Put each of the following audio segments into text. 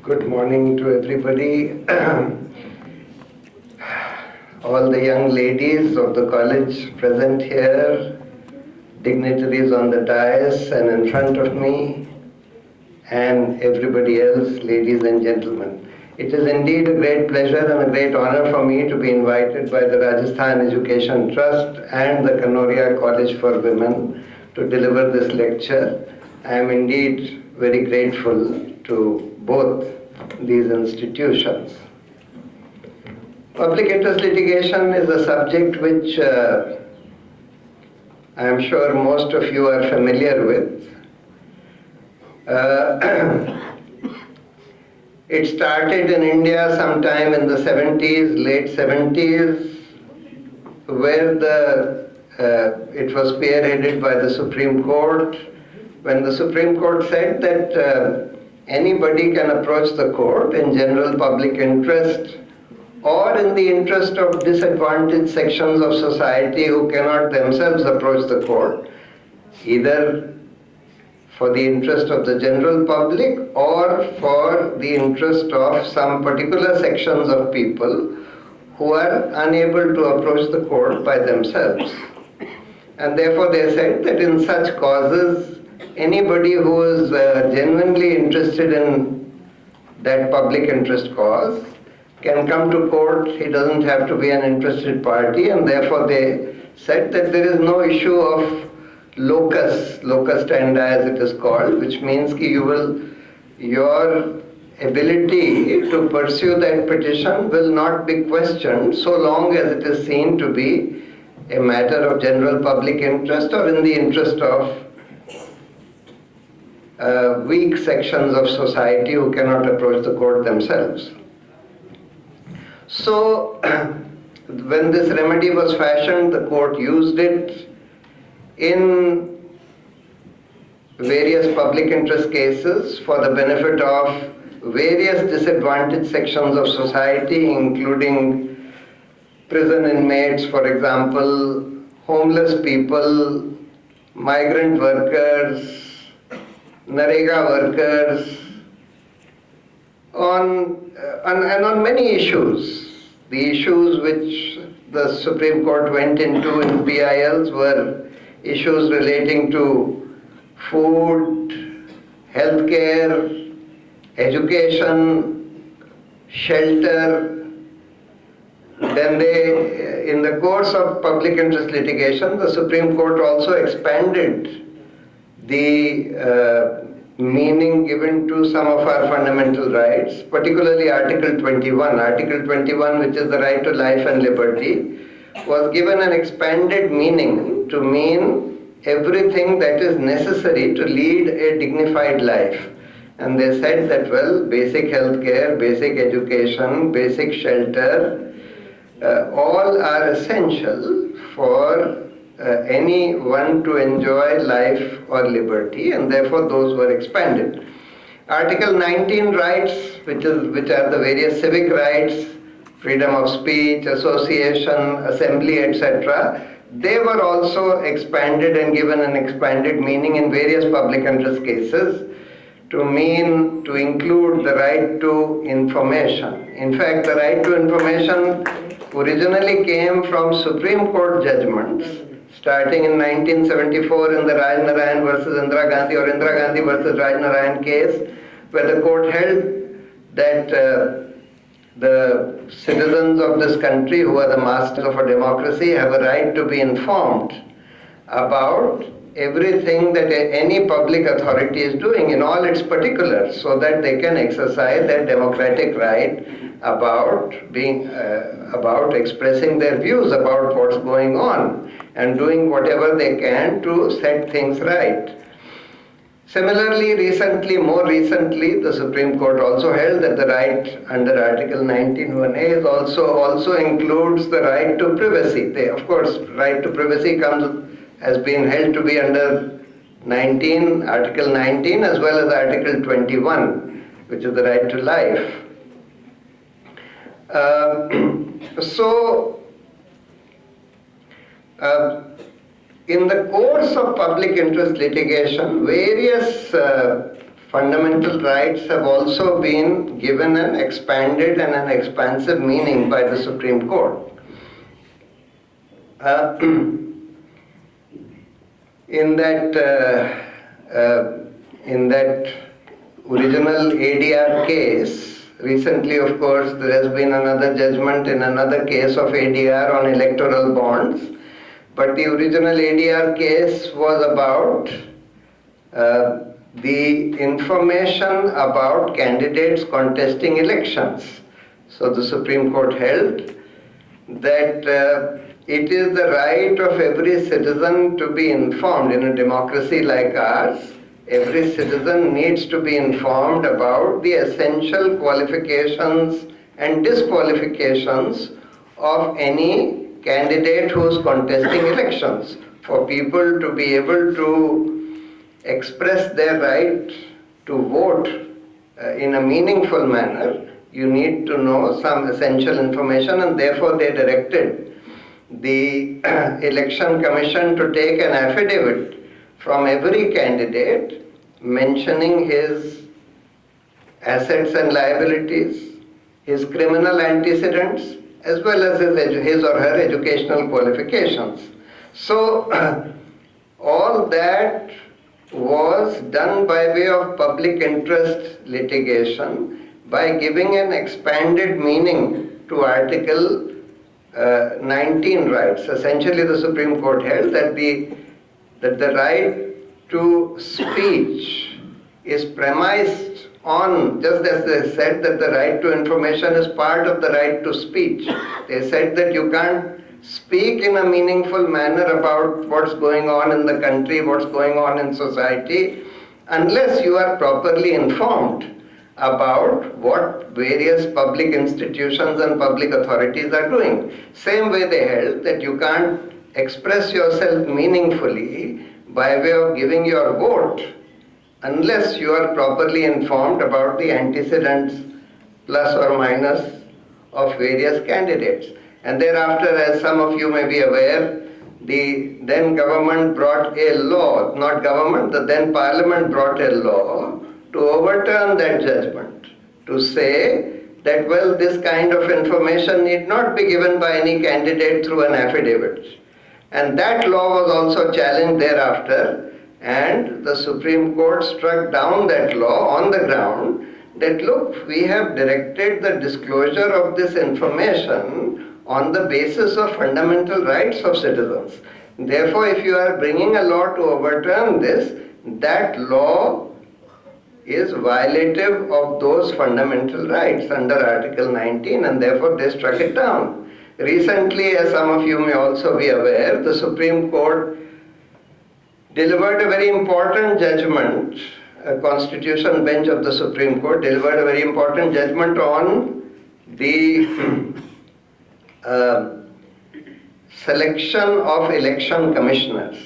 Good morning to everybody. All the young ladies of the college present here, dignitaries on the dais and in front of me, and everybody else, ladies and gentlemen. It is indeed a great pleasure and a great honor for me to be invited by the Rajasthan Education Trust and the Kanoria College for Women to deliver this lecture. I am indeed very grateful to both these institutions. Public interest litigation is a subject which I am sure most of you are familiar with. It started in India sometime in the 70s, late 70s, where it was spearheaded by the Supreme Court, when the Supreme Court said that anybody can approach the court in general public interest or in the interest of disadvantaged sections of society who cannot themselves approach the court, either for the interest of the general public or for the interest of some particular sections of people who are unable to approach the court by themselves. And therefore they said that in such causes, anybody who is genuinely interested in that public interest cause can come to court. He doesn't have to be an interested party, and therefore they said that there is no issue of locus standi as it is called, which means that your ability to pursue that petition will not be questioned so long as it is seen to be a matter of general public interest or in the interest of weak sections of society who cannot approach the court themselves. So when this remedy was fashioned, the court used it in various public interest cases for the benefit of various disadvantaged sections of society, including prison inmates, for example, homeless people, migrant workers, Narega workers, and on many issues. The issues which the Supreme Court went into in PILs were issues relating to food, healthcare, education, shelter. Then in the course of public interest litigation, the Supreme Court also expanded the meaning given to some of our fundamental rights, particularly Article 21. Article 21, which is the right to life and liberty, was given an expanded meaning to mean everything that is necessary to lead a dignified life. And they said that, well, basic health care, basic education, basic shelter, all are essential for anyone to enjoy life or liberty, and therefore those were expanded. Article 19 rights, which are the various civic rights, freedom of speech, association, assembly, etc., they were also expanded and given an expanded meaning in various public interest cases to include the right to information. In fact, the right to information originally came from Supreme Court judgments starting in 1974 in the Raj Narayan versus Indira Gandhi or Indira Gandhi versus Raj Narayan case, where the court held that the citizens of this country, who are the masters of a democracy, have a right to be informed about everything that any public authority is doing in all its particulars, so that they can exercise their democratic right about expressing their views about what's going on and doing whatever they can to set things right. Similarly, more recently, the Supreme Court also held that the right under Article 19(1)(a) is also includes the right to privacy. Of course, right to privacy has been held to be under Article 19 as well as Article 21, which is the right to life. In the course of public interest litigation, various fundamental rights have also been given an expanded and an expansive meaning by the Supreme Court. In that original ADR case, recently, of course, there has been another judgment in another case of ADR on electoral bonds. But the original ADR case was about the information about candidates contesting elections. So the Supreme Court held that it is the right of every citizen to be informed. In a democracy like ours, every citizen needs to be informed about the essential qualifications and disqualifications of any candidate who is contesting elections. For people to be able to express their right to vote in a meaningful manner, you need to know some essential information, and therefore they directed the Election Commission to take an affidavit from every candidate mentioning his assets and liabilities, his criminal antecedents, as well as his or her educational qualifications. So all that was done by way of public interest litigation by giving an expanded meaning to Article 19 rights. Essentially, the Supreme Court held that the right to speech is premised on, just as they said that the right to information is part of the right to speech. They said that you can't speak in a meaningful manner about what's going on in the country, what's going on in society, unless you are properly informed about what various public institutions and public authorities are doing. Same way they held that you can't express yourself meaningfully by way of giving your vote unless you are properly informed about the antecedents plus or minus of various candidates. And thereafter, as some of you may be aware, the then government brought a law, not government, the then parliament brought a law to overturn that judgment, to say that, well, this kind of information need not be given by any candidate through an affidavit. And that law was also challenged thereafter, and the Supreme Court struck down that law on the ground that, look, we have directed the disclosure of this information on the basis of fundamental rights of citizens. Therefore, if you are bringing a law to overturn this, that law is violative of those fundamental rights under Article 19, and therefore they struck it down. Recently, as some of you may also be aware, the Supreme Court delivered a very important judgment. A constitution bench of the Supreme Court delivered a very important judgment on the selection of election commissioners.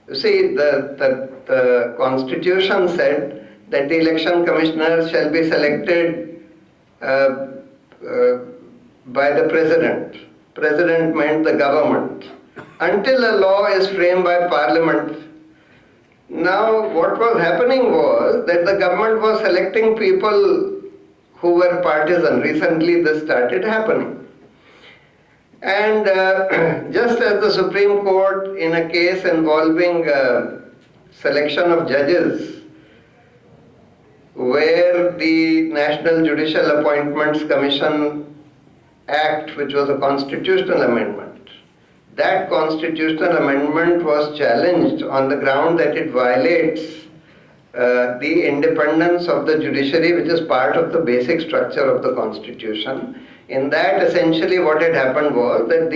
You see, the constitution said that the election commissioners shall be selected by the president. President meant the government. Until a law is framed by parliament. Now, what was happening was that the government was selecting people who were partisan. Recently, this started happening. And just as the Supreme Court, in a case involving selection of judges, where the National Judicial Appointments Commission Act, which was a constitutional amendment, that constitutional amendment was challenged on the ground that it violates the independence of the judiciary, which is part of the basic structure of the Constitution. In that, essentially what had happened was that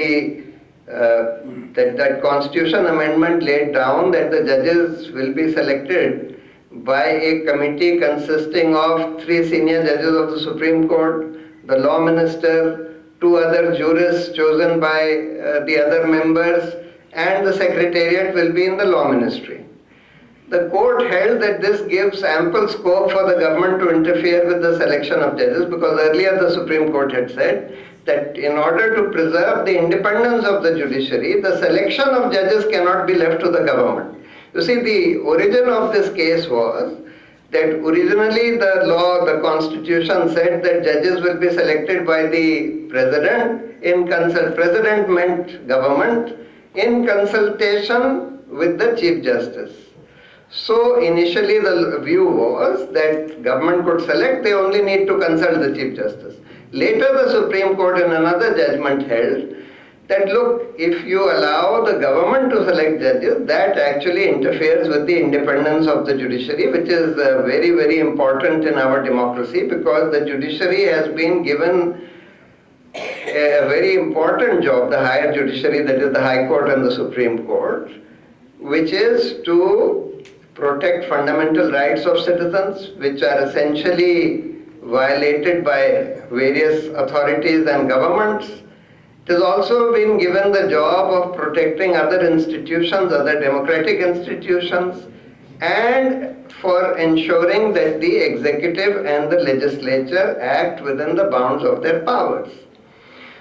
that constitution amendment laid down that the judges will be selected by a committee consisting of 3 senior judges of the Supreme Court, the law minister, 2 other jurists chosen by the other members, and the secretariat will be in the law ministry. The court held that this gives ample scope for the government to interfere with the selection of judges, because earlier the Supreme Court had said that in order to preserve the independence of the judiciary, the selection of judges cannot be left to the government. You see, the origin of this case was that originally the law, the constitution said that judges will be selected by the president president meant government in consultation with the Chief Justice. So initially the view was that government could select, they only need to consult the Chief Justice. Later the Supreme Court in another judgment held that look, if you allow the government to select judges, that actually interferes with the independence of the judiciary, which is very, very important in our democracy, because the judiciary has been given a very important job, the higher judiciary, that is the High Court and the Supreme Court, which is to protect fundamental rights of citizens, which are essentially violated by various authorities and governments. It has also been given the job of protecting other institutions, other democratic institutions, and for ensuring that the executive and the legislature act within the bounds of their powers.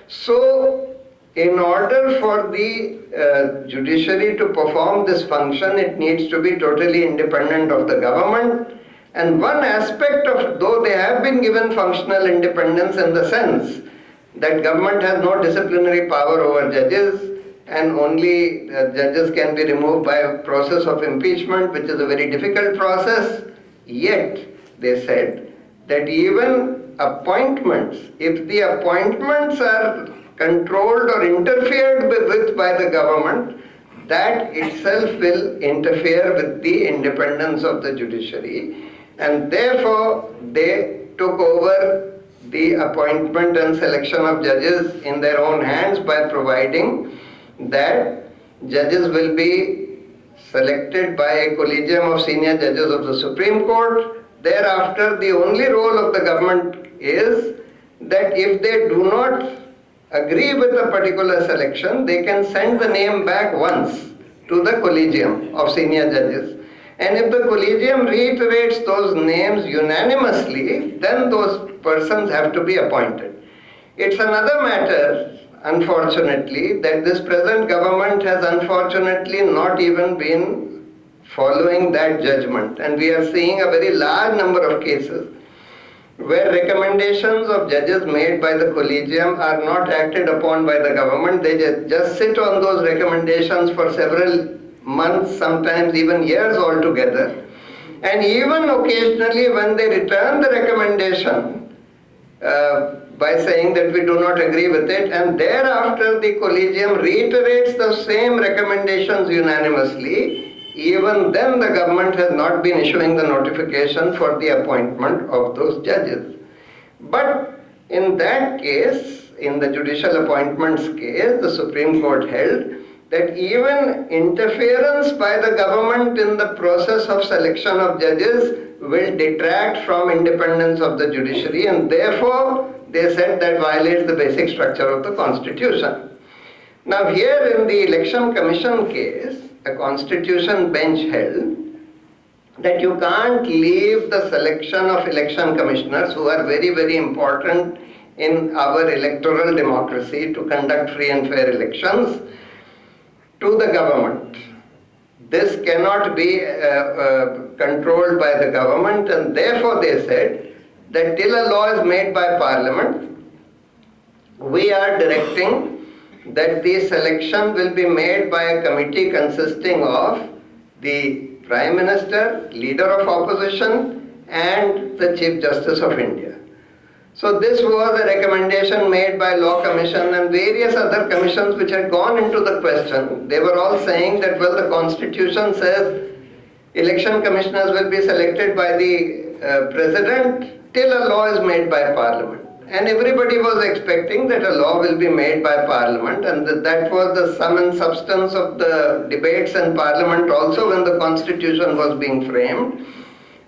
So, in order for the judiciary to perform this function, it needs to be totally independent of the government. And one aspect of, though they have been given functional independence in the sense that government has no disciplinary power over judges and only judges can be removed by a process of impeachment, which is a very difficult process, yet they said that even appointments, if the appointments are controlled or interfered with by the government, that itself will interfere with the independence of the judiciary, and therefore they took over the appointment and selection of judges in their own hands by providing that judges will be selected by a collegium of senior judges of the Supreme Court. Thereafter, the only role of the government is that if they do not agree with a particular selection, they can send the name back once to the collegium of senior judges. And if the collegium reiterates those names unanimously, then those persons have to be appointed. It's another matter, unfortunately, that this present government has unfortunately not even been following that judgment. And we are seeing a very large number of cases where recommendations of judges made by the collegium are not acted upon by the government. They just sit on those recommendations for several months, sometimes even years altogether. And even occasionally when they return the recommendation by saying that we do not agree with it, and thereafter the collegium reiterates the same recommendations unanimously, even then the government has not been issuing the notification for the appointment of those judges. But in that case, in the judicial appointments case, the Supreme Court held that even interference by the government in the process of selection of judges will detract from independence of the judiciary, and therefore they said that violates the basic structure of the Constitution. Now here in the Election Commission case, a Constitution bench held that you can't leave the selection of election commissioners, who are very, very important in our electoral democracy to conduct free and fair elections, to the government. This cannot be controlled by the government, and therefore they said that till a law is made by Parliament, we are directing that the selection will be made by a committee consisting of the Prime Minister, Leader of Opposition, and the Chief Justice of India. So this was a recommendation made by Law Commission and various other commissions which had gone into the question. They were all saying that, well, the Constitution says election commissioners will be selected by the President till a law is made by Parliament. And everybody was expecting that a law will be made by Parliament, and that was the sum and substance of the debates in Parliament also when the Constitution was being framed.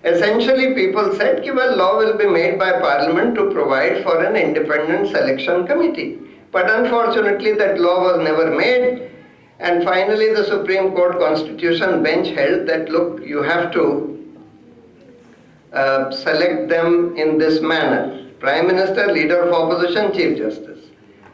Essentially, people said, well, law will be made by Parliament to provide for an independent selection committee. But unfortunately, that law was never made. And finally, the Supreme Court Constitution bench held that, look, you have to select them in this manner. Prime Minister, Leader of Opposition, Chief Justice.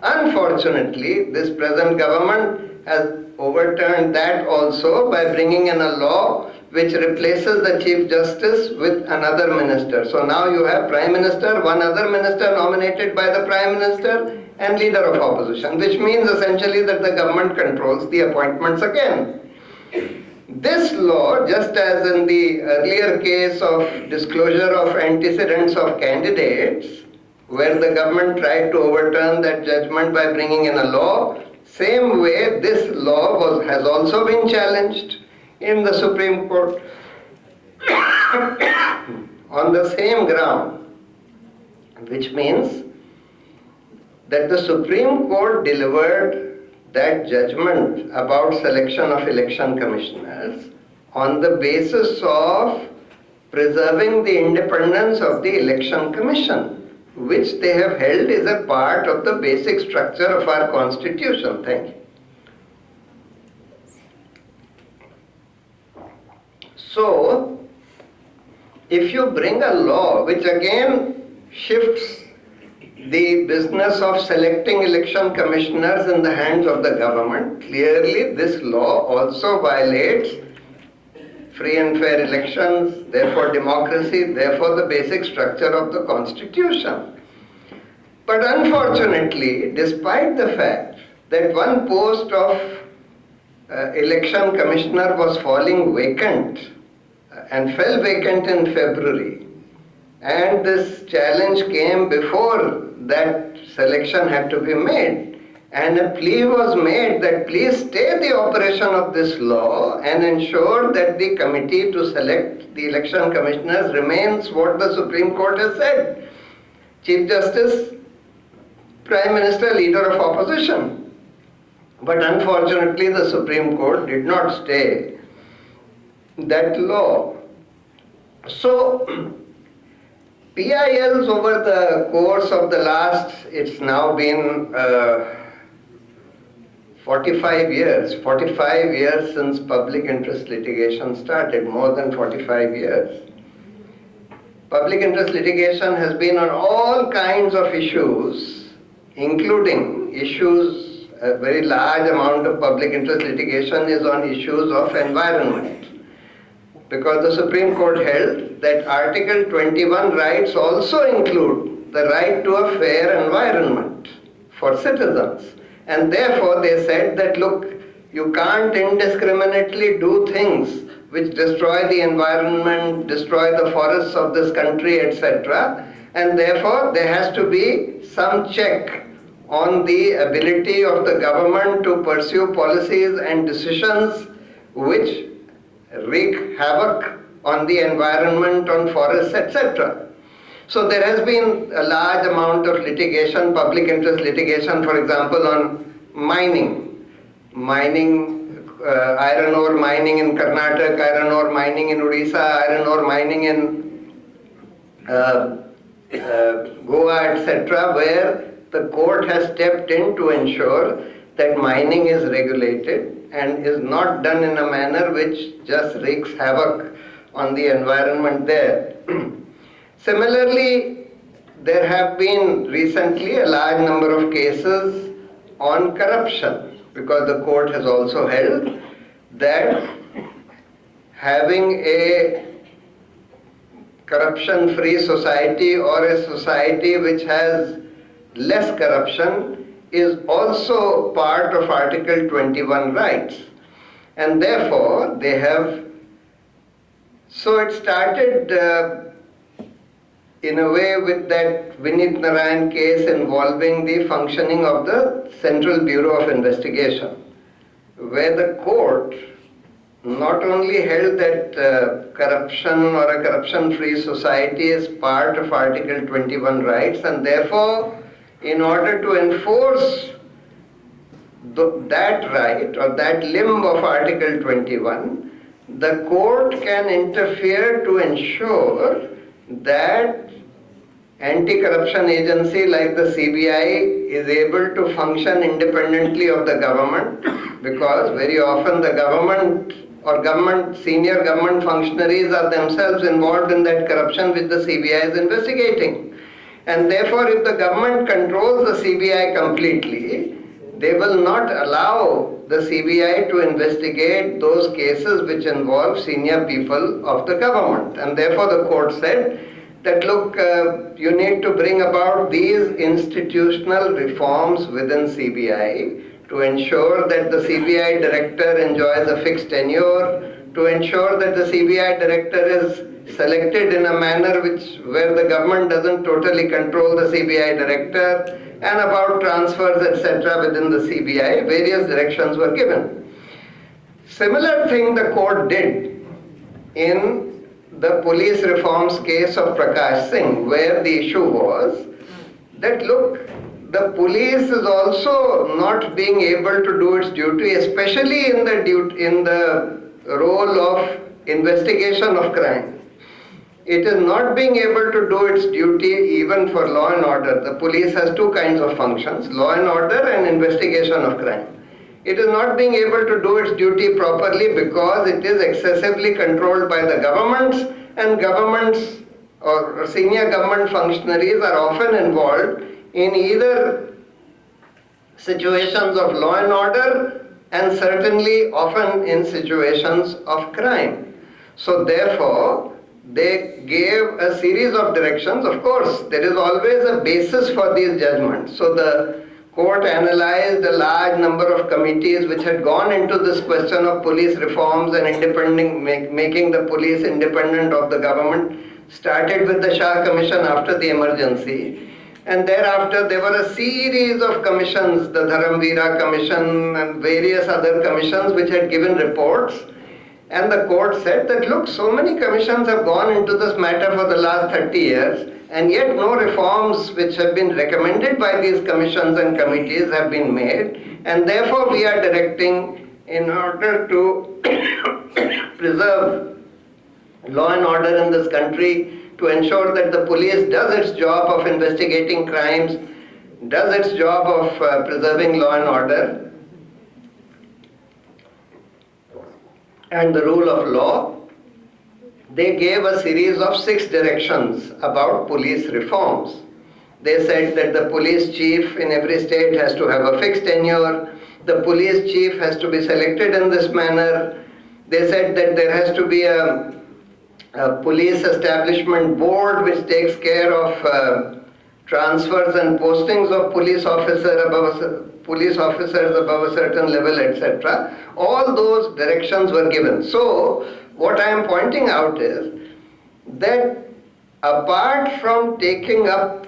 Unfortunately, this present government has overturned that also by bringing in a law which replaces the Chief Justice with another minister. So now you have Prime Minister, one other minister nominated by the Prime Minister, and leader of opposition, which means essentially that the government controls the appointments again. This law, just as in the earlier case of disclosure of antecedents of candidates, where the government tried to overturn that judgment by bringing in a law, same way this law has also been challenged in the Supreme Court on the same ground, which means that the Supreme Court delivered that judgment about selection of election commissioners on the basis of preserving the independence of the Election Commission, which they have held is a part of the basic structure of our Constitution. Thank you. So, if you bring a law which again shifts the business of selecting election commissioners in the hands of the government, clearly this law also violates free and fair elections, therefore democracy, therefore the basic structure of the Constitution. But unfortunately, despite the fact that one post of election commissioner was falling vacant and fell vacant in February, and this challenge came before that selection had to be made, and a plea was made that please stay the operation of this law and ensure that the committee to select the election commissioners remains what the Supreme Court has said: Chief Justice, Prime Minister, Leader of Opposition. But unfortunately the Supreme Court did not stay that law. So PILs over the course of the last, it's now been 45 years since public interest litigation started, more than 45 years. Public interest litigation has been on all kinds of issues, including issues, a very large amount of public interest litigation is on issues of environment. Because the Supreme Court held that Article 21 rights also include the right to a fair environment for citizens. And therefore they said that, look, you can't indiscriminately do things which destroy the environment, destroy the forests of this country, etc. And therefore there has to be some check on the ability of the government to pursue policies and decisions which wreak havoc on the environment, on forests, etc. So there has been a large amount of litigation, public interest litigation, for example, on mining, iron ore mining in Karnataka, iron ore mining in Odisha, iron ore mining in Goa, etc., where the court has stepped in to ensure that mining is regulated and is not done in a manner which just wreaks havoc on the environment there. Similarly, there have been recently a large number of cases on corruption, because the court has also held that having a corruption-free society or a society which has less corruption is also part of Article 21 rights. And therefore, they have, so it started in a way with that Vinit Narayan case involving the functioning of the Central Bureau of Investigation, where the court not only held that corruption or a corruption-free society is part of Article 21 rights, and therefore in order to enforce that right or that limb of Article 21, the court can interfere to ensure that anti-corruption agency like the CBI is able to function independently of the government, because very often the government or senior government functionaries are themselves involved in that corruption which the CBI is investigating. And therefore, if the government controls the CBI completely, they will not allow the CBI to investigate those cases which involve senior people of the government. And therefore the court said that, look, you need to bring about these institutional reforms within CBI to ensure that the CBI director enjoys a fixed tenure, to ensure that the CBI director is selected in a manner where the government doesn't totally control the CBI director, and about transfers, etc. within the CBI. Various directions were given. Similar thing the court did in the police reforms case of Prakash Singh, where the issue was that, look, the police is also not being able to do its duty, especially in the role of investigation of crime. It is not being able to do its duty even for law and order. The police has two kinds of functions, law and order and investigation of crime. It is not being able to do its duty properly because it is excessively controlled by the governments, and governments or senior government functionaries are often involved in either situations of law and order and certainly often in situations of crime. So therefore, they gave a series of directions. Of course, there is always a basis for these judgments. So the court analyzed a large number of committees which had gone into this question of police reforms and making the police independent of the government. Started with the Shah Commission after the emergency. And thereafter, there were a series of commissions, the Dharamveera Commission and various other commissions which had given reports. And the court said that, look, so many commissions have gone into this matter for the last 30 years, and yet no reforms which have been recommended by these commissions and committees have been made. And therefore, we are directing, in order to preserve law and order in this country, to ensure that the police does its job of investigating crimes, does its job of preserving law and order, and the rule of law. They gave a series of 6 directions about police reforms. They said that the police chief in every state has to have a fixed tenure, the police chief has to be selected in this manner. They said that there has to be a police establishment board which takes care of transfers and postings of police officers above a certain level, etc. All those directions were given. So, what I am pointing out is that apart from taking up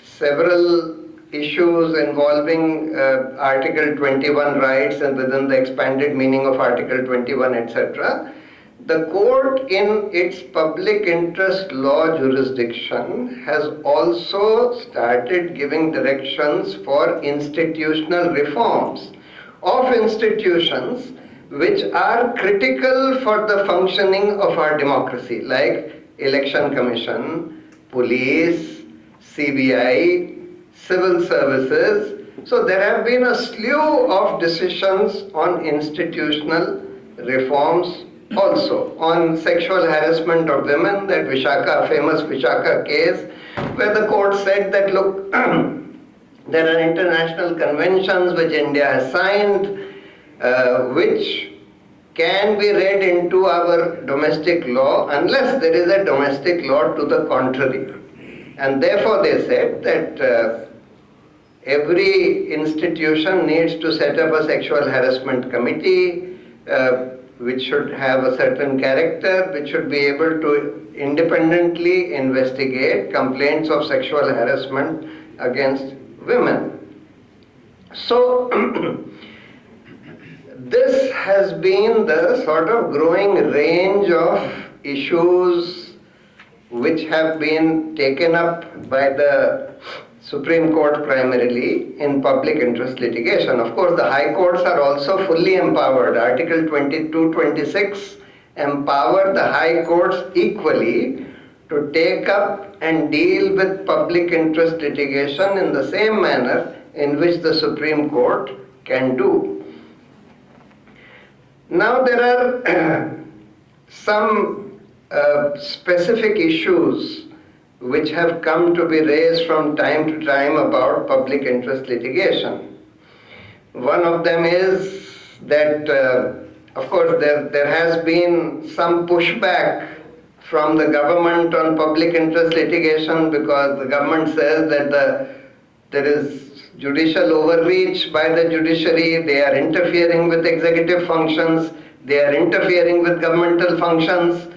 several issues involving Article 21 rights and within the expanded meaning of Article 21, etc., the court in its public interest law jurisdiction has also started giving directions for institutional reforms of institutions which are critical for the functioning of our democracy, like Election Commission, police, CBI, civil services. So there have been a slew of decisions on institutional reforms also. On sexual harassment of women, that famous Vishaka case, where the court said that, look, there are international conventions which India has signed, which can be read into our domestic law unless there is a domestic law to the contrary. And therefore they said that every institution needs to set up a sexual harassment committee, which should have a certain character, which should be able to independently investigate complaints of sexual harassment against women. So, this has been the sort of growing range of issues which have been taken up by the Supreme Court primarily in public interest litigation. Of course, the high courts are also fully empowered. Article 22-26 empower the high courts equally to take up and deal with public interest litigation in the same manner in which the Supreme Court can do. Now there are some specific issues which have come to be raised from time to time about public interest litigation. One of them is that, of course, there has been some pushback from the government on public interest litigation because the government says that there is judicial overreach by the judiciary, they are interfering with executive functions, they are interfering with governmental functions,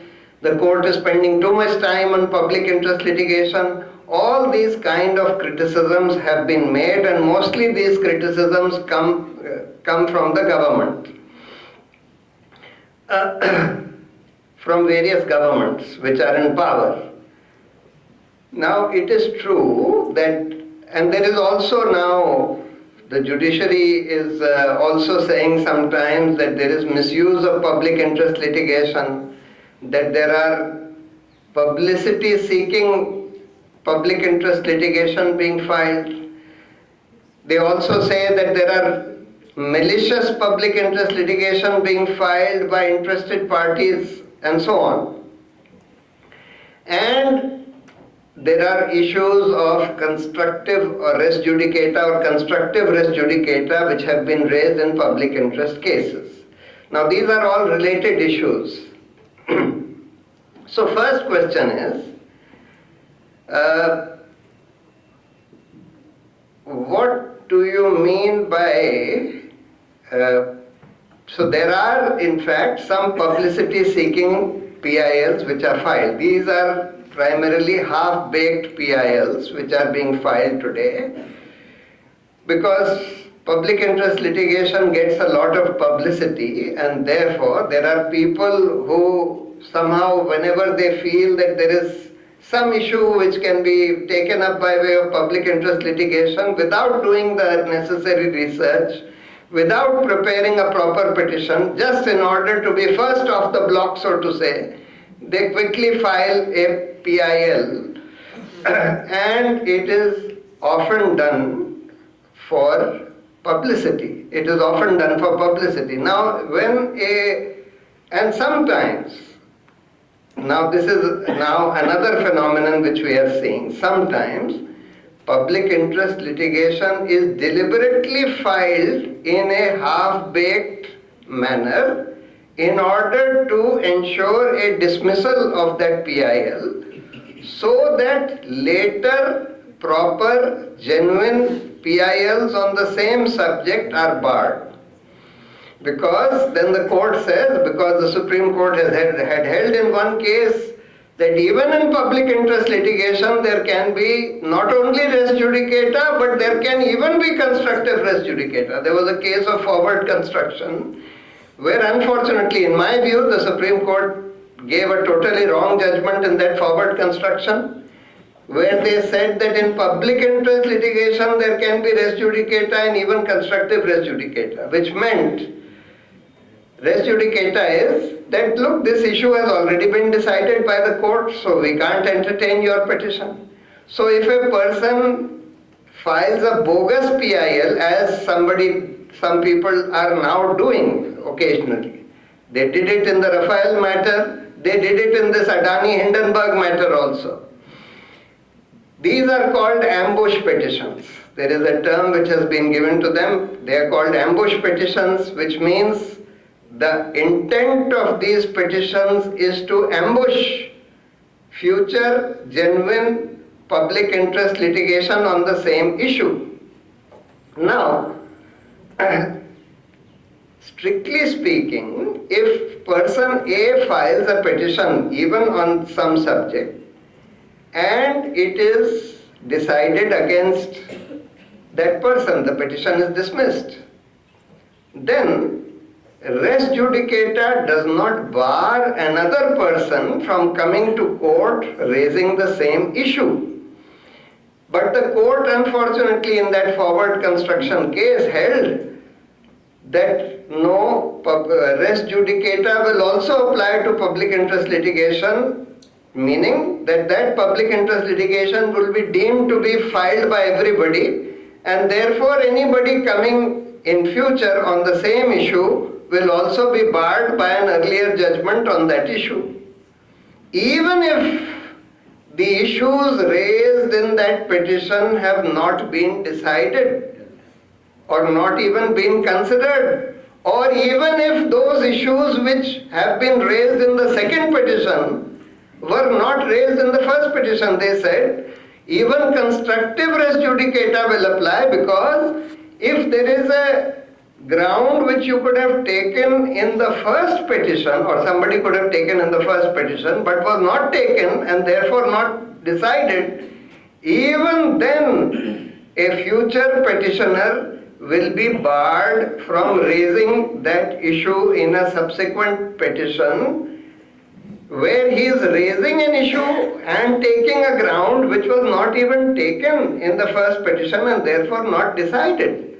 the court is spending too much time on public interest litigation. All these kind of criticisms have been made, and mostly these criticisms come from the government. From various governments which are in power. Now it is true that, and there is also now, the judiciary is also saying sometimes that there is misuse of public interest litigation, that there are publicity seeking public interest litigation being filed. They also say that there are malicious public interest litigation being filed by interested parties and so on. And there are issues of constructive or res judicata or constructive res judicata which have been raised in public interest cases. Now these are all related issues. So first question is, what do you mean by, so there are in fact some publicity seeking PILs which are filed. These are primarily half-baked PILs which are being filed today because public interest litigation gets a lot of publicity, and therefore there are people who somehow, whenever they feel that there is some issue which can be taken up by way of public interest litigation without doing the necessary research, without preparing a proper petition, just in order to be first off the block, so to say, they quickly file a PIL, and it is often done for publicity. It is often done for publicity. Now, and sometimes, now this is now another phenomenon which we are seeing. Sometimes public interest litigation is deliberately filed in a half-baked manner in order to ensure a dismissal of that PIL so that later proper, genuine PILs on the same subject are barred. Because then the court says, because the Supreme Court had held in one case that even in public interest litigation there can be not only res judicata, but there can even be constructive res judicata. There was a case of forward construction where, unfortunately, in my view, the Supreme Court gave a totally wrong judgment in that forward construction, where they said that in public interest litigation there can be res judicata and even constructive res judicata, which meant res judicata is that, look, this issue has already been decided by the court, so we can't entertain your petition. So if a person files a bogus PIL, as some people are now doing occasionally, they did it in the Rafael matter, they did it in this Adani Hindenburg matter also. These are called ambush petitions. There is a term which has been given to them. They are called ambush petitions, which means the intent of these petitions is to ambush future genuine public interest litigation on the same issue. Now, strictly speaking, if person A files a petition even on some subject and it is decided against that person, the petition is dismissed, then res judicata does not bar another person from coming to court raising the same issue. But the court, unfortunately, in that forward construction case held that no, res judicata will also apply to public interest litigation, meaning that that public interest litigation will be deemed to be filed by everybody, and therefore anybody coming in future on the same issue will also be barred by an earlier judgment on that issue. Even if the issues raised in that petition have not been decided or not even been considered, or even if those issues which have been raised in the second petition were not raised in the first petition. They said even constructive res judicata will apply, because if there is a ground which you could have taken in the first petition, or somebody could have taken in the first petition but was not taken and therefore not decided, even then a future petitioner will be barred from raising that issue in a subsequent petition, where he is raising an issue and taking a ground which was not even taken in the first petition and therefore not decided.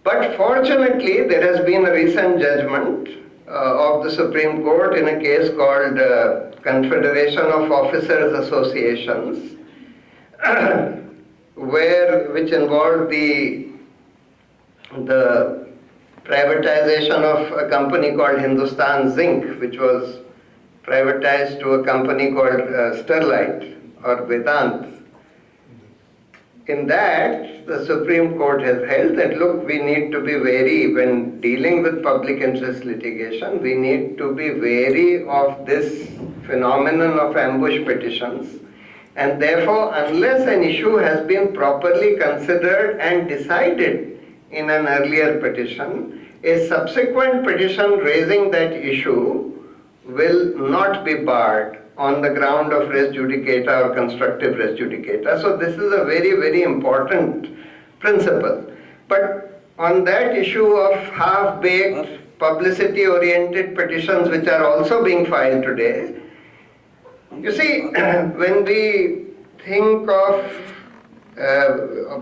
But fortunately, there has been a recent judgment of the Supreme Court in a case called Confederation of Officers Associations, which involved the privatization of a company called Hindustan Zinc, which was privatized to a company called Sterlite or Vedant. In that, the Supreme Court has held that, look, we need to be wary when dealing with public interest litigation. We need to be wary of this phenomenon of ambush petitions. And therefore, unless an issue has been properly considered and decided in an earlier petition, a subsequent petition raising that issue will not be barred on the ground of res judicata or constructive res judicata. So this is a very, very important principle. But on that issue of half-baked, publicity-oriented petitions which are also being filed today, you see, when we think of,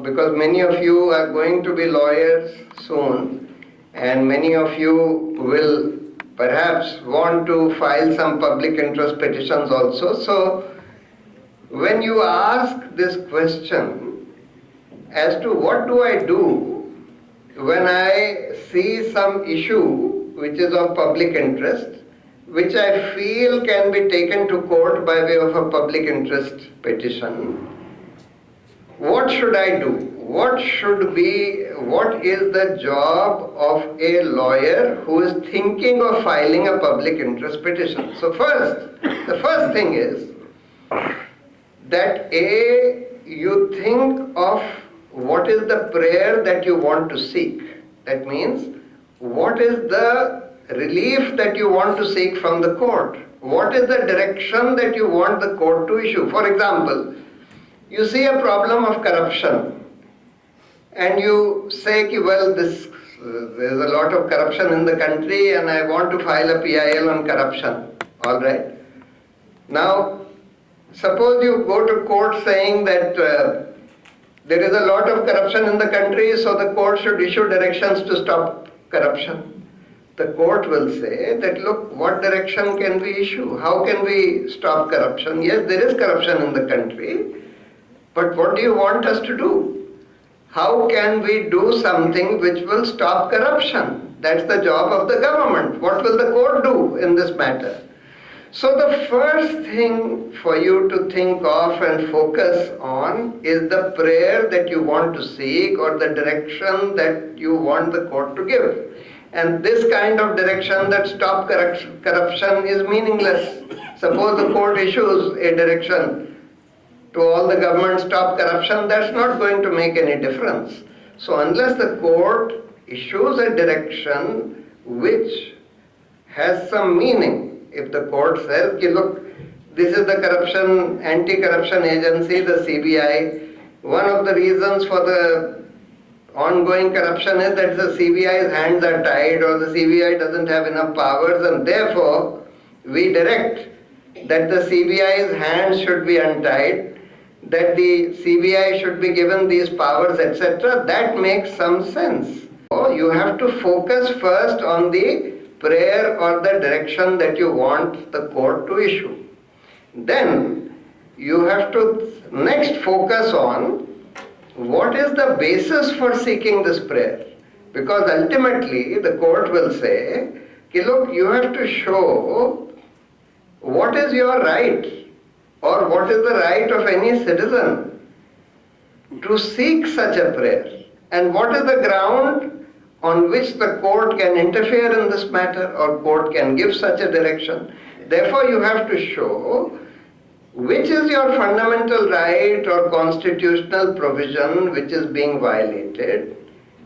because many of you are going to be lawyers soon, and many of you will perhaps want to file some public interest petitions also. So when you ask this question as to what do I do when I see some issue which is of public interest, which I feel can be taken to court by way of a public interest petition, what should I do? What is the job of a lawyer who is thinking of filing a public interest petition? So the first thing is that you think of what is the prayer that you want to seek. That means, what is the relief that you want to seek from the court? What is the direction that you want the court to issue? For example, you see a problem of corruption, and you say, well, there's a lot of corruption in the country and I want to file a PIL on corruption. All right. Now, suppose you go to court saying that there is a lot of corruption in the country, so the court should issue directions to stop corruption. The court will say that, look, what direction can we issue? How can we stop corruption? Yes, there is corruption in the country, but what do you want us to do? How can we do something which will stop corruption? That's the job of the government. What will the court do in this matter? So the first thing for you to think of and focus on is the prayer that you want to seek or the direction that you want the court to give. And this kind of direction that stop corruption is meaningless. Suppose the court issues a direction to all the government, stop corruption, that's not going to make any difference. So unless the court issues a direction which has some meaning, if the court says, look, this is the corruption, anti-corruption agency, the CBI, one of the reasons for the ongoing corruption is that the CBI's hands are tied or the CBI doesn't have enough powers, and therefore we direct that the CBI's hands should be untied, that the CBI should be given these powers, etc. That makes some sense. So you have to focus first on the prayer or the direction that you want the court to issue. Then you have to next focus on what is the basis for seeking this prayer. Because ultimately the court will say, look, you have to show what is your right or what is the right of any citizen to seek such a prayer? And what is the ground on which the court can interfere in this matter or court can give such a direction? Therefore, you have to show which is your fundamental right or constitutional provision which is being violated,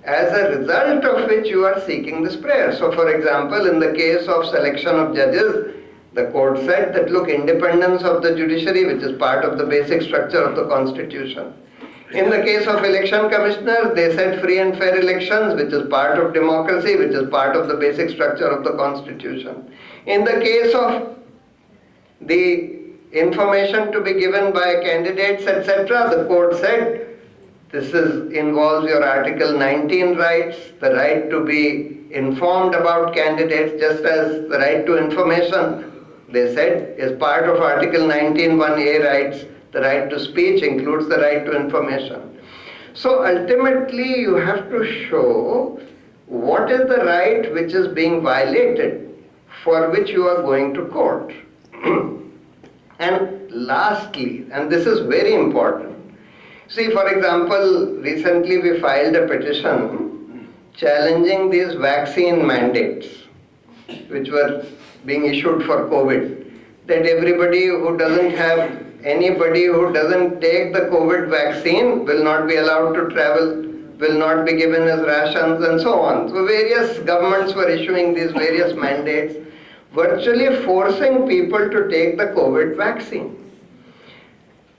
as a result of which you are seeking this prayer. So, for example, in the case of selection of judges, the court said that, look, independence of the judiciary, which is part of the basic structure of the constitution. In the case of election commissioners, they said free and fair elections, which is part of democracy, which is part of the basic structure of the constitution. In the case of the information to be given by candidates, etc., the court said this involves your Article 19 rights, the right to be informed about candidates, just as the right to information, they said, is part of Article 19 1A rights. The right to speech includes the right to information. So ultimately you have to show what is the right which is being violated for which you are going to court. And lastly, and this is very important, see, for example, recently we filed a petition challenging these vaccine mandates which were being issued for COVID, that anybody who doesn't take the COVID vaccine will not be allowed to travel, will not be given as rations and so on. So various governments were issuing these various mandates, virtually forcing people to take the COVID vaccine.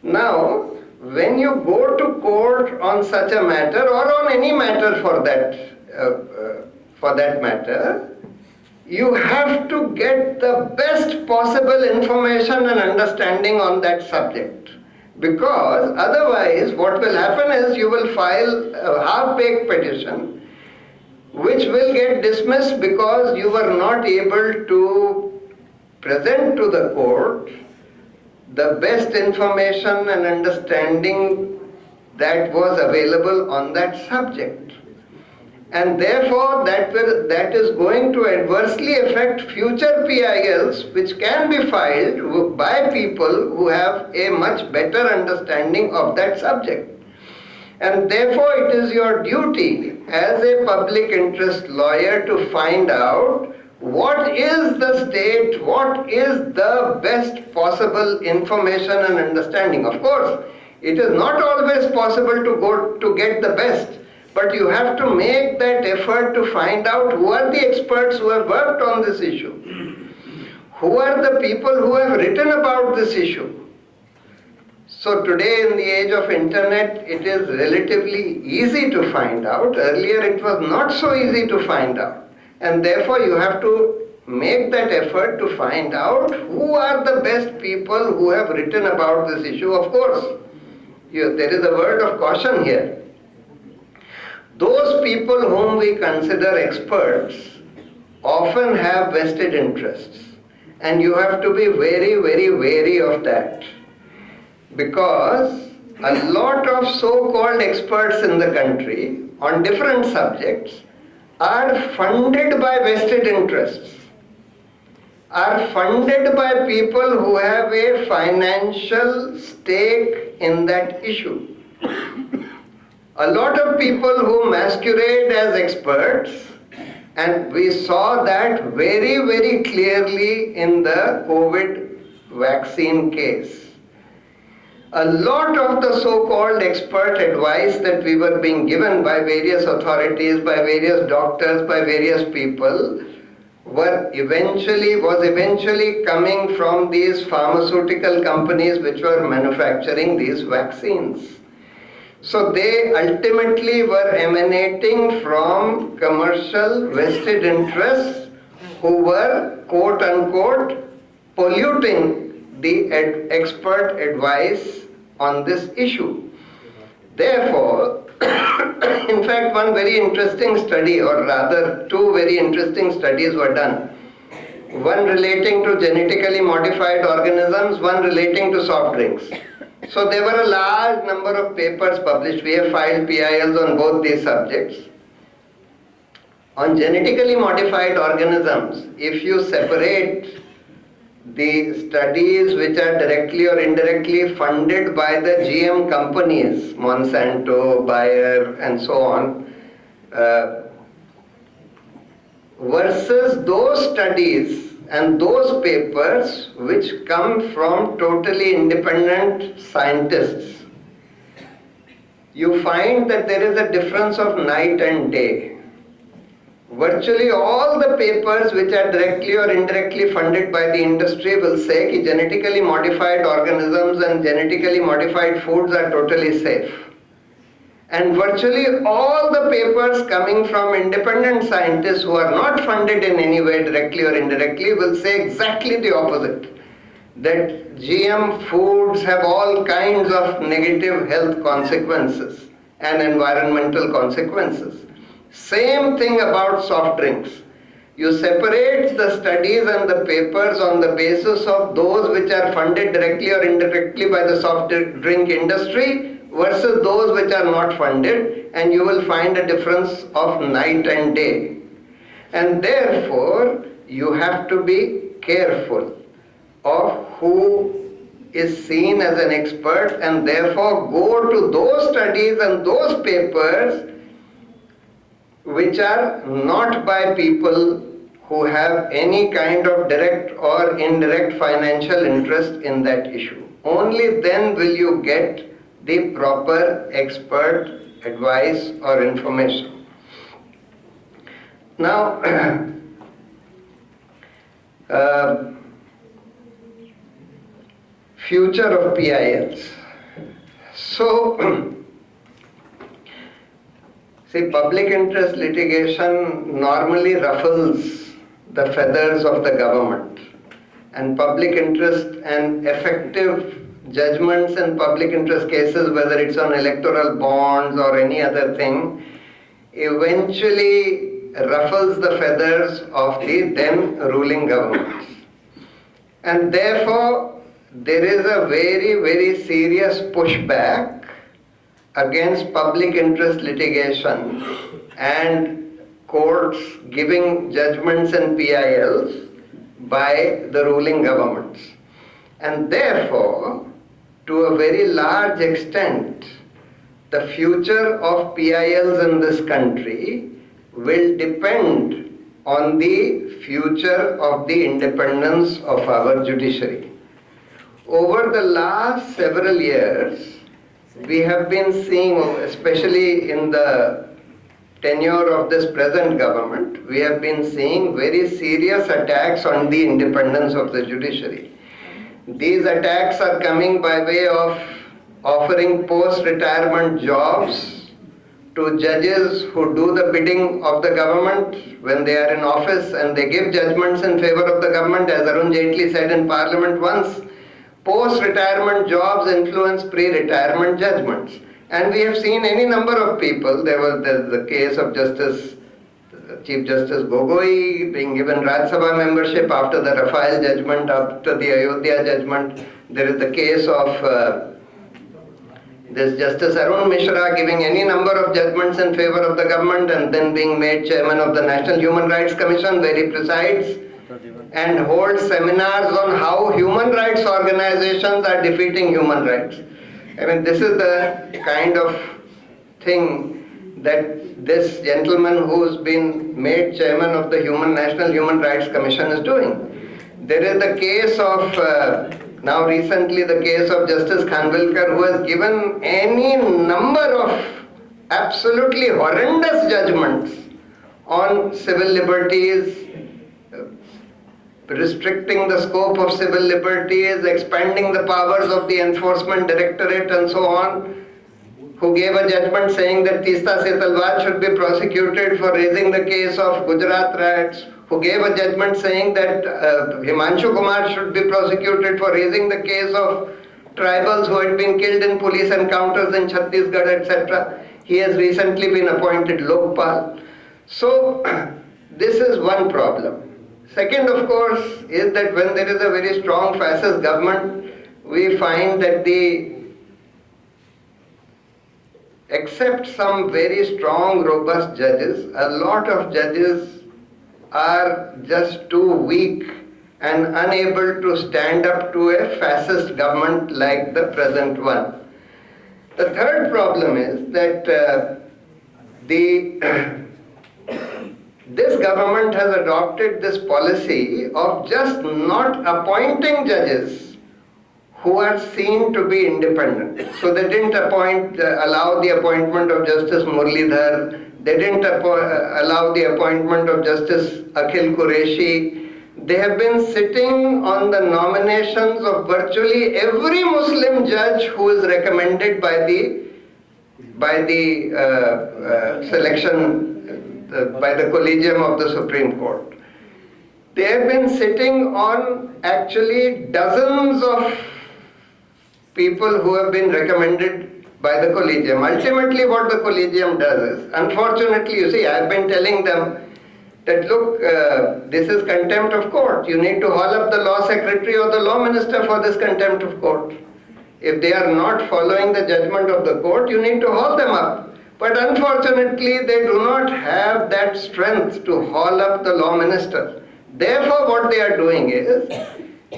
Now, when you go to court on such a matter, or on any matter for that matter, you have to get the best possible information and understanding on that subject. Because otherwise, what will happen is you will file a half-baked petition which will get dismissed because you were not able to present to the court the best information and understanding that was available on that subject. And therefore, that is going to adversely affect future PILs which can be filed by people who have a much better understanding of that subject. And therefore, it is your duty as a public interest lawyer to find out what is the state, what is the best possible information and understanding. Of course, it is not always possible to get the best, but you have to make that effort to find out who are the experts who have worked on this issue, who are the people who have written about this issue. So today, in the age of internet, it is relatively easy to find out. Earlier it was not so easy to find out. And therefore you have to make that effort to find out who are the best people who have written about this issue. Of course, there is a word of caution here. Those people whom we consider experts often have vested interests. And you have to be very, very wary of that. Because a lot of so-called experts in the country on different subjects are funded by vested interests, are funded by people who have a financial stake in that issue. A lot of people who masquerade as experts, and we saw that very, very clearly in the COVID vaccine case. A lot of the so-called expert advice that we were being given by various authorities, by various doctors, by various people, was eventually coming from these pharmaceutical companies which were manufacturing these vaccines. So they ultimately were emanating from commercial vested interests who were, quote unquote, polluting the expert advice on this issue. Therefore, in fact, one very interesting study, or rather two very interesting studies were done. One relating to genetically modified organisms, one relating to soft drinks. So there were a large number of papers published. We have filed PILs on both these subjects. On genetically modified organisms, if you separate the studies which are directly or indirectly funded by the GM companies, Monsanto, Bayer, and so on, versus those studies and those papers which come from totally independent scientists, you find that there is a difference of night and day. Virtually all the papers which are directly or indirectly funded by the industry will say that genetically modified organisms and genetically modified foods are totally safe. And virtually all the papers coming from independent scientists who are not funded in any way directly or indirectly will say exactly the opposite. That GM foods have all kinds of negative health consequences and environmental consequences. Same thing about soft drinks. You separate the studies and the papers on the basis of those which are funded directly or indirectly by the soft drink industry versus those which are not funded, and you will find a difference of night and day. And therefore, you have to be careful of who is seen as an expert, and therefore go to those studies and those papers which are not by people who have any kind of direct or indirect financial interest in that issue. Only then will you get the proper expert advice or information. Now, future of PILs. So, see, public interest litigation normally ruffles the feathers of the government, and public interest and effective judgments in public interest cases, whether it's on electoral bonds or any other thing, eventually ruffles the feathers of the then ruling governments. And therefore, there is a very, very serious pushback against public interest litigation and courts giving judgments and PILs by the ruling governments. And therefore, to a very large extent, the future of PILs in this country will depend on the future of the independence of our judiciary. Over the last several years, we have been seeing, especially in the tenure of this present government, we have been seeing very serious attacks on the independence of the judiciary. These attacks are coming by way of offering post-retirement jobs to judges who do the bidding of the government when they are in office, and they give judgments in favor of the government. As Arun Jaitley said in Parliament once, post-retirement jobs influence pre-retirement judgments. And we have seen any number of people. There's the case of Chief Justice Gogoi being given Rajya Sabha membership after the Rafale judgment, after the Ayodhya judgment. There is the case of this Justice Arun Mishra giving any number of judgments in favor of the government and then being made chairman of the National Human Rights Commission, where he presides and holds seminars on how human rights organizations are defeating human rights. I mean, this is the kind of thing that this gentleman who's been made chairman of the National Human Rights Commission is doing. There is the case of, now recently the case of Justice Khanvilkar, who has given any number of absolutely horrendous judgments on civil liberties, restricting the scope of civil liberties, expanding the powers of the enforcement directorate and so on, who gave a judgment saying that Teesta Setalwar should be prosecuted for raising the case of Gujarat riots, who gave a judgment saying that Himanshu Kumar should be prosecuted for raising the case of tribals who had been killed in police encounters in Chhattisgarh, etc. He has recently been appointed Lokpal. So, this is one problem. Second, of course, is that when there is a very strong fascist government, we find that except some very strong, robust judges, a lot of judges are just too weak and unable to stand up to a fascist government like the present one. The third problem is that this government has adopted this policy of just not appointing judges who are seen to be independent. So they didn't allow the appointment of Justice Muralidhar, they didn't allow the appointment of Justice Akhil Qureshi. They have been sitting on the nominations of virtually every Muslim judge who is recommended by the by the Collegium of the Supreme Court. They have been sitting on actually dozens of people who have been recommended by the Collegium. Ultimately what the Collegium does is, unfortunately, you see, I have been telling them that look, this is contempt of court. You need to haul up the law secretary or the law minister for this contempt of court. If they are not following the judgment of the court, you need to haul them up. But unfortunately, they do not have that strength to haul up the law minister. Therefore, what they are doing is,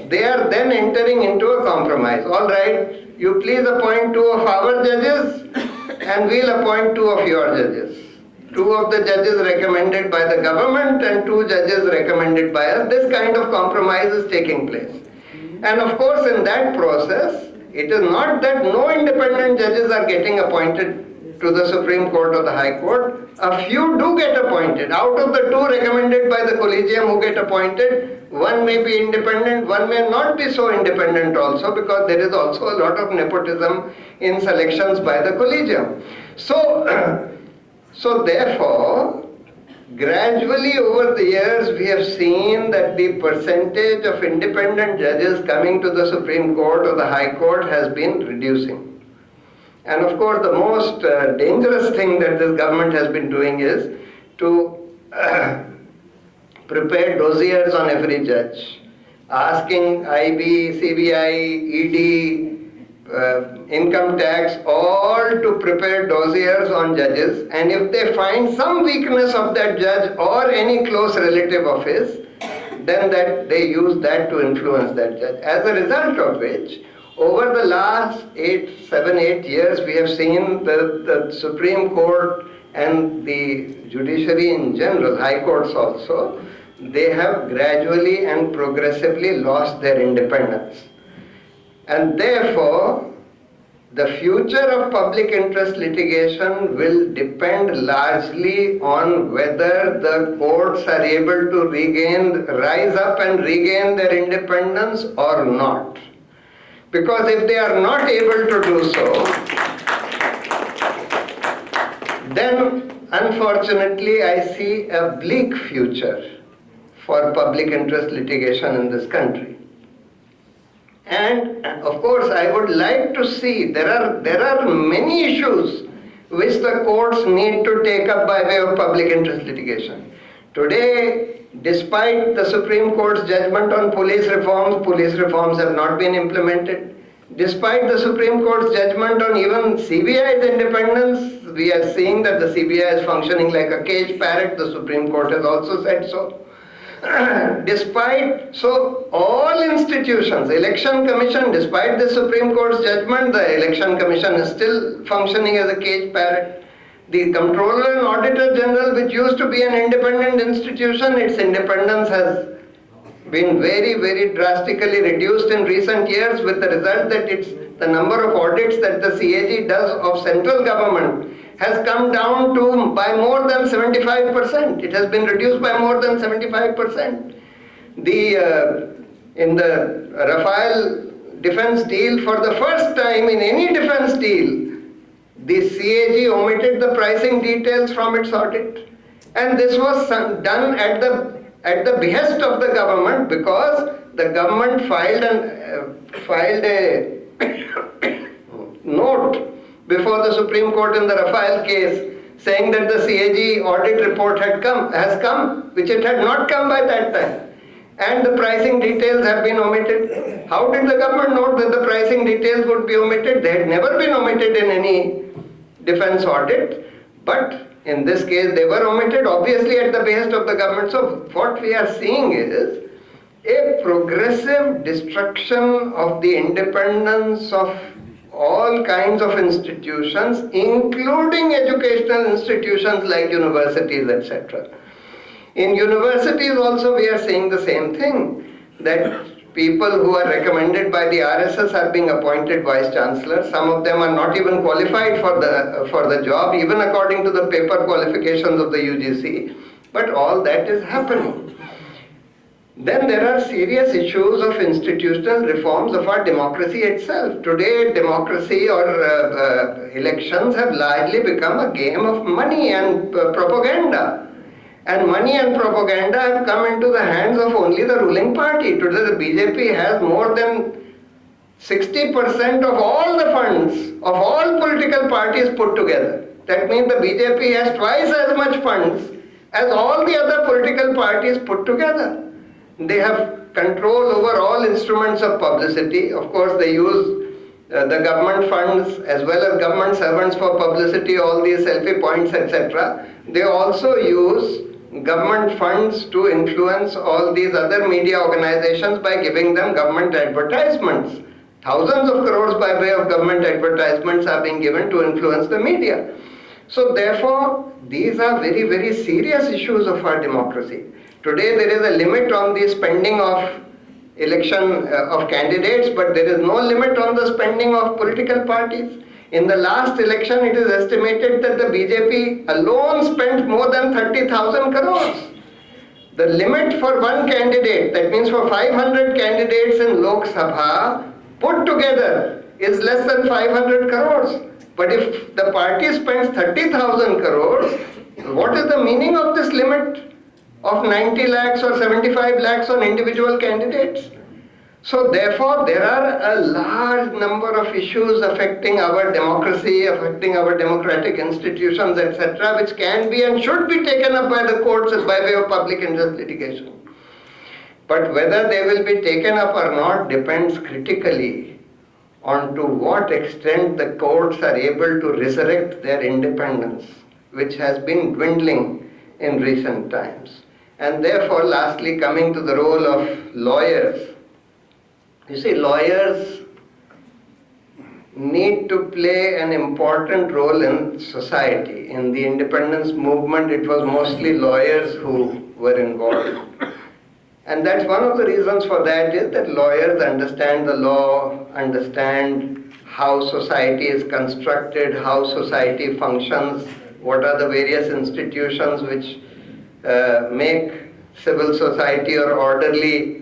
they are then entering into a compromise. All right, you please appoint 2 of our judges and we'll appoint 2 of your judges. 2 of the judges recommended by the government and 2 judges recommended by us. This kind of compromise is taking place. And of course, in that process, it is not that no independent judges are getting appointed to the Supreme Court or the High Court. A few do get appointed. Out of the 2 recommended by the Collegium who get appointed, 1 may be independent, 1 may not be so independent also, because there is also a lot of nepotism in selections by the Collegium. So therefore, gradually over the years we have seen that the percentage of independent judges coming to the Supreme Court or the High Court has been reducing. And of course, the most dangerous thing that this government has been doing is to prepare dossiers on every judge, asking IB, CBI, ED, income tax, all to prepare dossiers on judges, and if they find some weakness of that judge or any close relative of his, then that they use that to influence that judge. As a result of which, over the last 7, 8 years, we have seen the Supreme Court and the judiciary in general, high courts also, they have gradually and progressively lost their independence. And therefore, the future of public interest litigation will depend largely on whether the courts are able to rise up and regain their independence or not. Because if they are not able to do so, then unfortunately I see a bleak future for public interest litigation in this country. And of course I would like to see, there are many issues which the courts need to take up by way of public interest litigation. Today, despite the Supreme Court's judgment on police reforms have not been implemented. Despite the Supreme Court's judgment on even CBI's independence, we are seeing that the CBI is functioning like a caged parrot. The Supreme Court has also said so. So all institutions, Election Commission, despite the Supreme Court's judgment, the Election Commission is still functioning as a caged parrot. The Comptroller and Auditor General, which used to be an independent institution, its independence has been very, very drastically reduced in recent years, with the result that the number of audits that the CAG does of central government has come down to by more than 75%. It has been reduced by more than 75%. In the Rafale defense deal, for the first time in any defense deal, the CAG omitted the pricing details from its audit. And this was done at the behest of the government, because the government filed a note before the Supreme Court in the Rafale case saying that the CAG audit report has come, which it had not come by that time. And the pricing details have been omitted. How did the government note that the pricing details would be omitted? They had never been omitted in any defense audit, but in this case they were omitted, obviously at the behest of the government. So what we are seeing is a progressive destruction of the independence of all kinds of institutions, including educational institutions like universities, etc. In universities also we are seeing the same thing, that people who are recommended by the RSS are being appointed vice chancellors. Some of them are not even qualified for the job, even according to the paper qualifications of the UGC. But all that is happening. Then there are serious issues of institutional reforms of our democracy itself. Today, democracy or elections have largely become a game of money and propaganda. And money and propaganda have come into the hands of only the ruling party. Today the BJP has more than 60% of all the funds of all political parties put together. That means the BJP has twice as much funds as all the other political parties put together. They have control over all instruments of publicity. Of course, they use the government funds as well as government servants for publicity, all these selfie points, etc. They also use government funds to influence all these other media organizations by giving them government advertisements. Thousands of crores by way of government advertisements are being given to influence the media. So therefore, these are very, very serious issues of our democracy. Today there is a limit on the spending of election of candidates, but there is no limit on the spending of political parties. In the last election, it is estimated that the BJP alone spent more than 30,000 crores. The limit for one candidate, that means for 500 candidates in Lok Sabha, put together is less than 500 crores. But if the party spends 30,000 crores, what is the meaning of this limit of 90 lakhs or 75 lakhs on individual candidates? So therefore, there are a large number of issues affecting our democracy, affecting our democratic institutions, etc., which can be and should be taken up by the courts by way of public interest litigation. But whether they will be taken up or not depends critically on to what extent the courts are able to resurrect their independence, which has been dwindling in recent times. And therefore, lastly, coming to the role of lawyers. You see, lawyers need to play an important role in society. In the independence movement, it was mostly lawyers who were involved. And that's one of the reasons for that is that lawyers understand the law, understand how society is constructed, how society functions, what are the various institutions which make civil society or orderly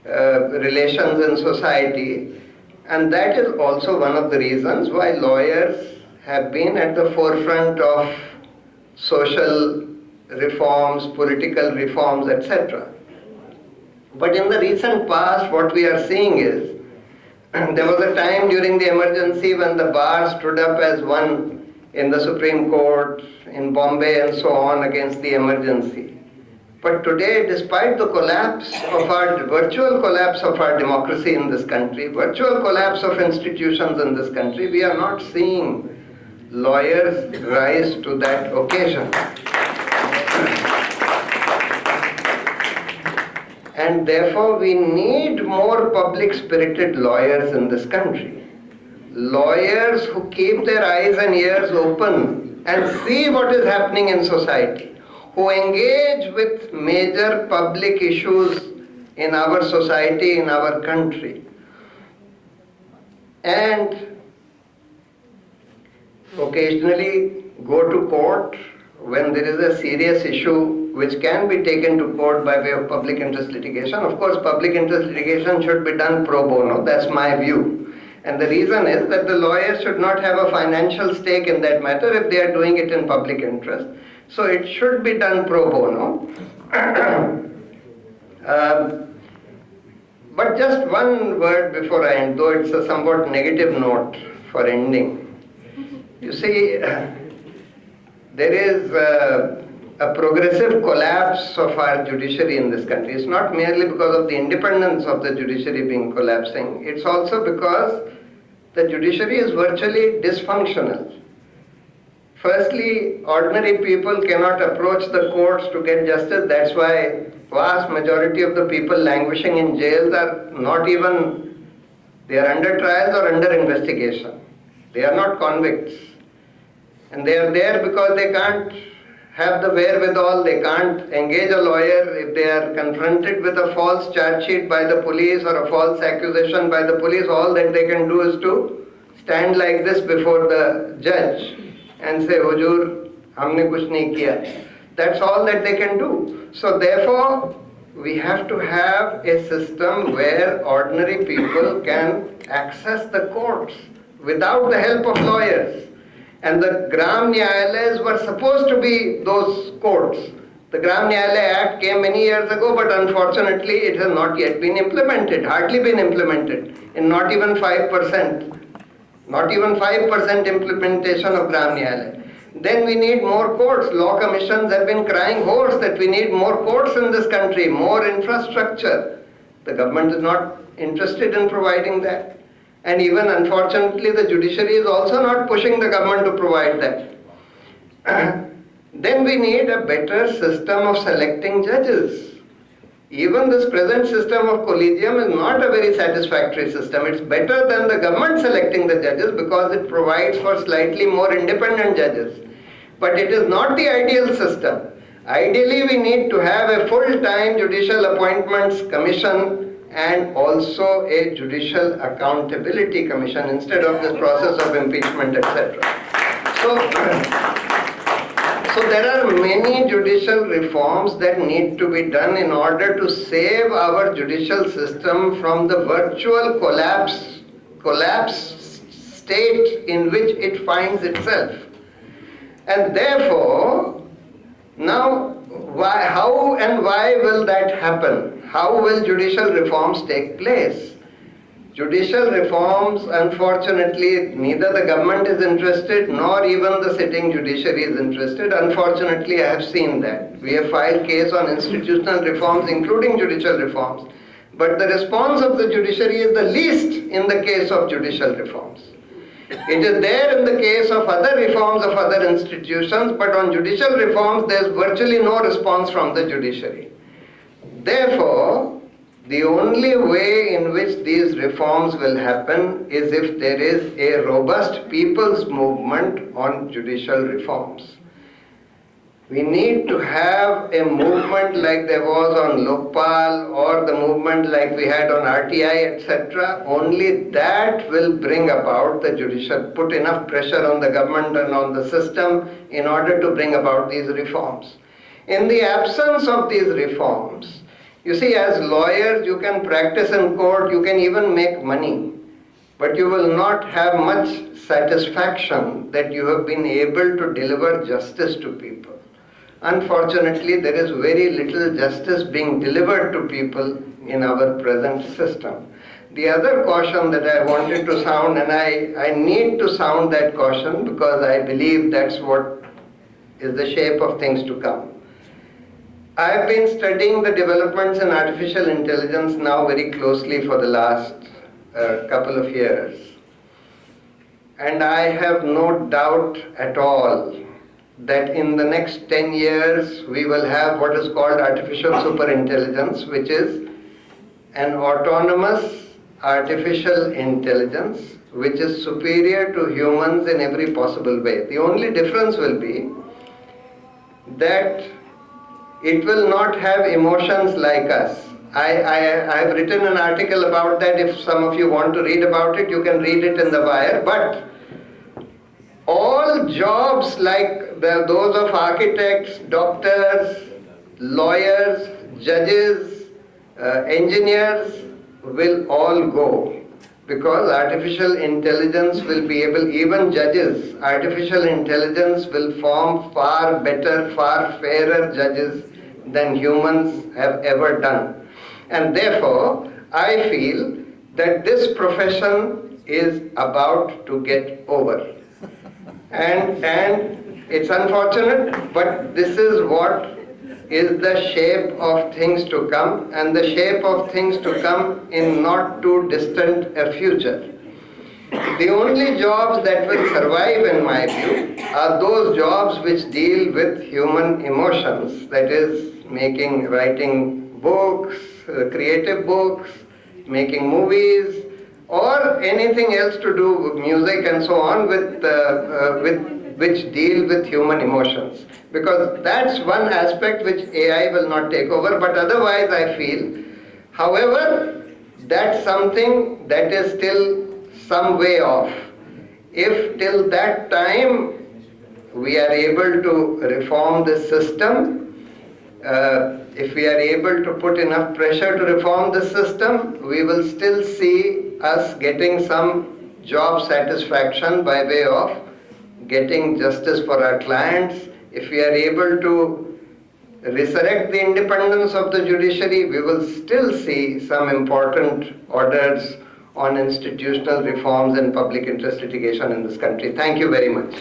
relations in society. And that is also one of the reasons why lawyers have been at the forefront of social reforms, political reforms, etc. But in the recent past, what we are seeing is, there was a time during the emergency when the bar stood up as one in the Supreme Court, in Bombay and so on against the emergency. But today, despite the virtual collapse of our democracy in this country, virtual collapse of institutions in this country, we are not seeing lawyers rise to that occasion. And therefore, we need more public-spirited lawyers in this country. Lawyers who keep their eyes and ears open and see what is happening in society, who engage with major public issues in our society, in our country, and occasionally go to court when there is a serious issue which can be taken to court by way of public interest litigation. Of course, public interest litigation should be done pro bono, that's my view. And the reason is that the lawyers should not have a financial stake in that matter if they are doing it in public interest. So it should be done pro bono. But just one word before I end, though it's a somewhat negative note for ending. You see, there is a progressive collapse of our judiciary in this country. It's not merely because of the independence of the judiciary being collapsing, it's also because the judiciary is virtually dysfunctional. Firstly, ordinary people cannot approach the courts to get justice. That's why vast majority of the people languishing in jails are not even, they are under trials or under investigation. They are not convicts. And they are there because they can't have the wherewithal, they can't engage a lawyer. If they are confronted with a false charge sheet by the police or a false accusation by the police, all that they can do is to stand like this before the judge and say, Hujur, humne kuch nahi kiya. That's all that they can do. So therefore, we have to have a system where ordinary people can access the courts without the help of lawyers. And the Gram Nyayalayas were supposed to be those courts. The Gram Nyayalaya Act came many years ago, but unfortunately it has not yet been implemented, hardly been implemented, in not even 5%. Not even 5% implementation of Gram Nyayalaya. Then we need more courts. Law commissions have been crying hoarse that we need more courts in this country, more infrastructure. The government is not interested in providing that. And even unfortunately the judiciary is also not pushing the government to provide that. Then we need a better system of selecting judges. Even this present system of collegium is not a very satisfactory system. It's better than the government selecting the judges because it provides for slightly more independent judges. But it is not the ideal system. Ideally, we need to have a full-time judicial appointments commission and also a judicial accountability commission instead of this process of impeachment, etc. So there are many judicial reforms that need to be done in order to save our judicial system from the virtual collapse state in which it finds itself. And therefore, now how and why will that happen? How will judicial reforms take place? Judicial reforms, unfortunately, neither the government is interested nor even the sitting judiciary is interested. Unfortunately, I have seen that. We have filed case on institutional reforms, including judicial reforms. But the response of the judiciary is the least in the case of judicial reforms. It is there in the case of other reforms of other institutions, but on judicial reforms, there is virtually no response from the judiciary. Therefore, the only way in which these reforms will happen is if there is a robust people's movement on judicial reforms. We need to have a movement like there was on Lokpal or the movement like we had on RTI, etc. Only that will bring about the judicial, put enough pressure on the government and on the system in order to bring about these reforms. In the absence of these reforms, you see, as lawyers, you can practice in court, you can even make money, but you will not have much satisfaction that you have been able to deliver justice to people. Unfortunately, there is very little justice being delivered to people in our present system. The other caution that I wanted to sound, and I need to sound that caution because I believe that's what is the shape of things to come. I have been studying the developments in artificial intelligence now very closely for the last couple of years. And I have no doubt at all that in the next 10 years we will have what is called artificial superintelligence, which is an autonomous artificial intelligence which is superior to humans in every possible way. The only difference will be that it will not have emotions like us. I have written an article about that. If some of you want to read about it, you can read it in the Wire. But all jobs like those of architects, doctors, lawyers, judges, engineers will all go. Because artificial intelligence will be able, even judges, artificial intelligence will form far better, far fairer judges than humans have ever done. And therefore, I feel that this profession is about to get over. And it's unfortunate, but this is what is the shape of things to come, and the shape of things to come in not too distant a future. The only jobs that will survive, in my view, are those jobs which deal with human emotions, that is, writing books, creative books, making movies, or anything else to do with music and so on, with which deal with human emotions. Because that's one aspect which AI will not take over, but otherwise I feel, however, that's something that is still some way off. If till that time we are able to reform the system, if we are able to put enough pressure to reform the system, we will still see us getting some job satisfaction by way of getting justice for our clients. If we are able to resurrect the independence of the judiciary, we will still see some important orders on institutional reforms and public interest litigation in this country. Thank you very much.